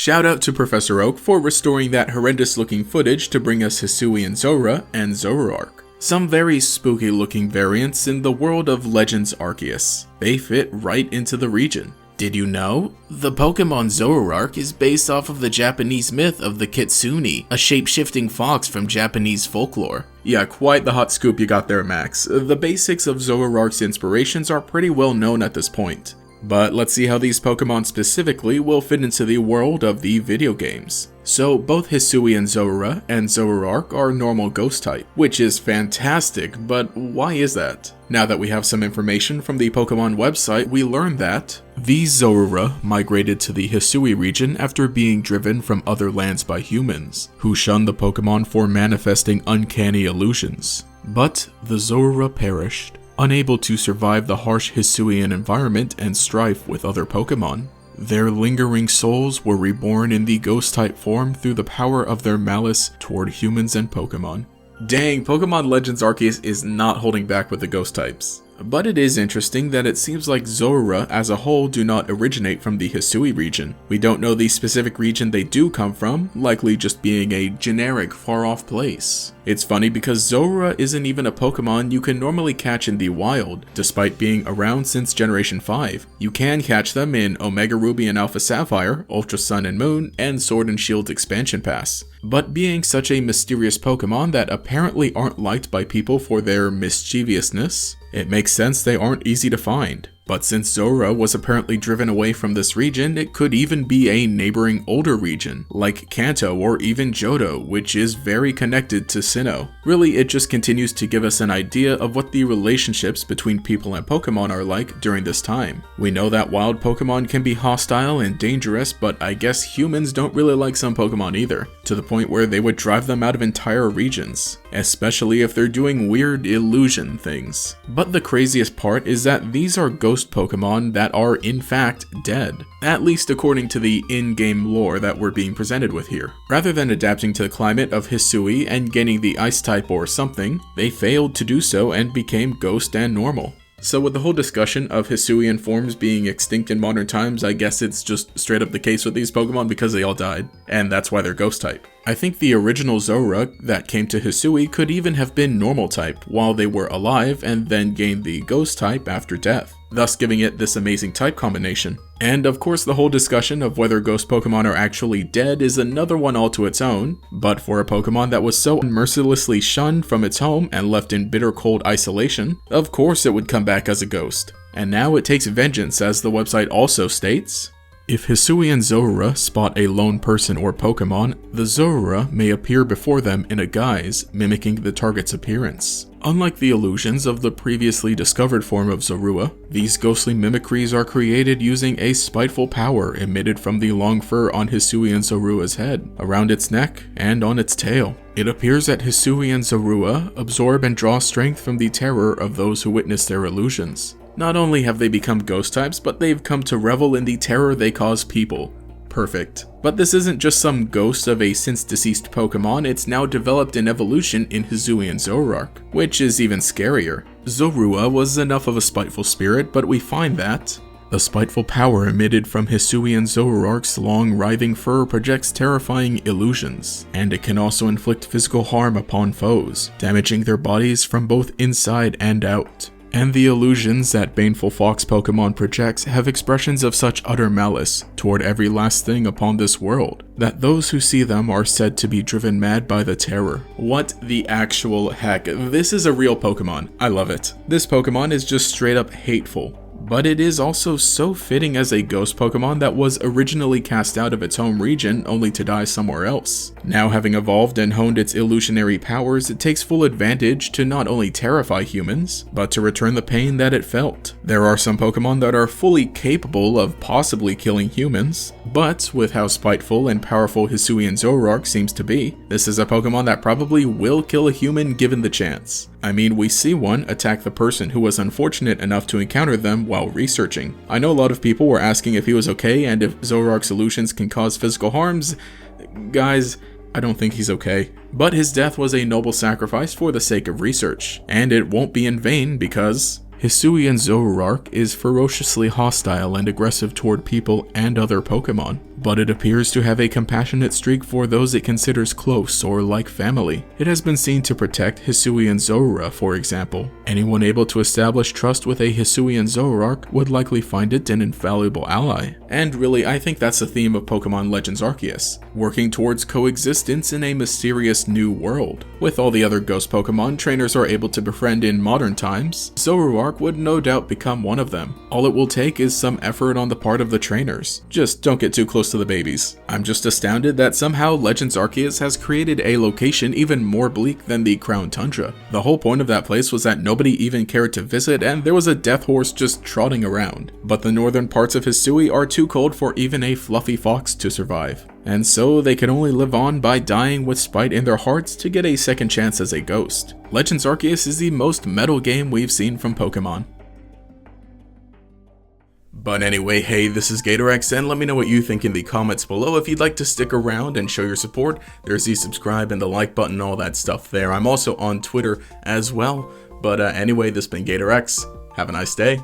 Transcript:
Shout out to Professor Oak for restoring that horrendous looking footage to bring us Hisuian Zoroark and Zoroark. Some very spooky looking variants in the world of Legends Arceus. They fit right into the region. Did you know? The Pokemon Zoroark is based off of the Japanese myth of the Kitsune, a shape-shifting fox from Japanese folklore. Yeah, quite the hot scoop you got there, Max. The basics of Zoroark's inspirations are pretty well known at this point. But let's see how these Pokemon specifically will fit into the world of the video games. So both Hisuian Zoroark and Zoroark are normal ghost type, which is fantastic, but why is that? Now that we have some information from the Pokemon website, we learn that these Zorua migrated to the Hisui region after being driven from other lands by humans, who shunned the Pokemon for manifesting uncanny illusions. But the Zorua perished, unable to survive the harsh Hisuian environment and strife with other Pokemon. Their lingering souls were reborn in the ghost-type form through the power of their malice toward humans and Pokemon. Dang, Pokemon Legends Arceus is not holding back with the ghost types. But it is interesting that it seems like Zorua as a whole do not originate from the Hisui region. We don't know the specific region they do come from, likely just being a generic far-off place. It's funny because Zorua isn't even a Pokemon you can normally catch in the wild, despite being around since Generation 5. You can catch them in Omega Ruby and Alpha Sapphire, Ultra Sun and Moon, and Sword and Shield Expansion Pass. But being such a mysterious Pokemon that apparently aren't liked by people for their mischievousness, it makes sense they aren't easy to find. But since Zorua was apparently driven away from this region, it could even be a neighboring older region, like Kanto or even Johto, which is very connected to Sinnoh. Really, it just continues to give us an idea of what the relationships between people and Pokemon are like during this time. We know that wild Pokemon can be hostile and dangerous, but I guess humans don't really like some Pokemon either, to the point where they would drive them out of entire regions, especially if they're doing weird illusion things. But the craziest part is that these are ghost Pokemon that are in fact dead, at least according to the in-game lore that we're being presented with here. Rather than adapting to the climate of Hisui and gaining the ice type or something, they failed to do so and became ghost and normal. So with the whole discussion of Hisuian forms being extinct in modern times, I guess it's just straight up the case with these Pokemon because they all died, and that's why they're ghost type. I think the original Zorua that came to Hisui could even have been normal type while they were alive and then gained the ghost type after death, thus giving it this amazing type combination. And of course the whole discussion of whether ghost Pokemon are actually dead is another one all to its own, but for a Pokemon that was so mercilessly shunned from its home and left in bitter cold isolation, of course it would come back as a ghost. And now it takes vengeance, as the website also states. If Hisuian Zorua spot a lone person or Pokemon, the Zorua may appear before them in a guise mimicking the target's appearance. Unlike the illusions of the previously discovered form of Zorua, these ghostly mimicries are created using a spiteful power emitted from the long fur on Hisuian Zorua's head, around its neck, and on its tail. It appears that Hisuian Zorua absorb and draw strength from the terror of those who witness their illusions. Not only have they become ghost types, but they've come to revel in the terror they cause people. Perfect. But this isn't just some ghost of a since deceased Pokemon, it's now developed an evolution in Hisuian Zoroark, which is even scarier. Zorua was enough of a spiteful spirit, but we find that the spiteful power emitted from Hisuian Zoroark's long writhing fur projects terrifying illusions, and it can also inflict physical harm upon foes, damaging their bodies from both inside and out. And the illusions that baneful fox Pokemon projects have expressions of such utter malice toward every last thing upon this world, that those who see them are said to be driven mad by the terror. What the actual heck? This is a real Pokemon. I love it. This Pokemon is just straight up hateful. But it is also so fitting as a ghost Pokemon that was originally cast out of its home region only to die somewhere else. Now having evolved and honed its illusionary powers, it takes full advantage to not only terrify humans, but to return the pain that it felt. There are some Pokemon that are fully capable of possibly killing humans, but with how spiteful and powerful Hisuian Zoroark seems to be, this is a Pokemon that probably will kill a human given the chance. I mean, we see one attack the person who was unfortunate enough to encounter them while researching. I know a lot of people were asking if he was okay and if Zoroark's illusions can cause physical harms. Guys, I don't think he's okay. But his death was a noble sacrifice for the sake of research, and it won't be in vain because Hisuian Zoroark is ferociously hostile and aggressive toward people and other Pokemon. but it appears to have a compassionate streak for those it considers close or like family. It has been seen to protect Hisuian Zoroark, for example. Anyone able to establish trust with a Hisuian Zoroark would likely find it an infallible ally. And really, I think that's the theme of Pokemon Legends Arceus, working towards coexistence in a mysterious new world. With all the other ghost Pokemon trainers are able to befriend in modern times, Zoroark would no doubt become one of them. All it will take is some effort on the part of the trainers. Just don't get too close to the babies. I'm just astounded that somehow Legends Arceus has created a location even more bleak than the Crown Tundra. The whole point of that place was that nobody even cared to visit, and there was a death horse just trotting around. But the northern parts of Hisui are too cold for even a fluffy fox to survive. And so they can only live on by dying with spite in their hearts to get a second chance as a ghost. Legends Arceus is the most metal game we've seen from Pokemon. But anyway, hey, this is GatorX, and let me know what you think in the comments below. If you'd like to stick around and show your support, there's the subscribe and the like button, all that stuff there. I'm also on Twitter as well. But anyway, this has been GatorX. Have a nice day.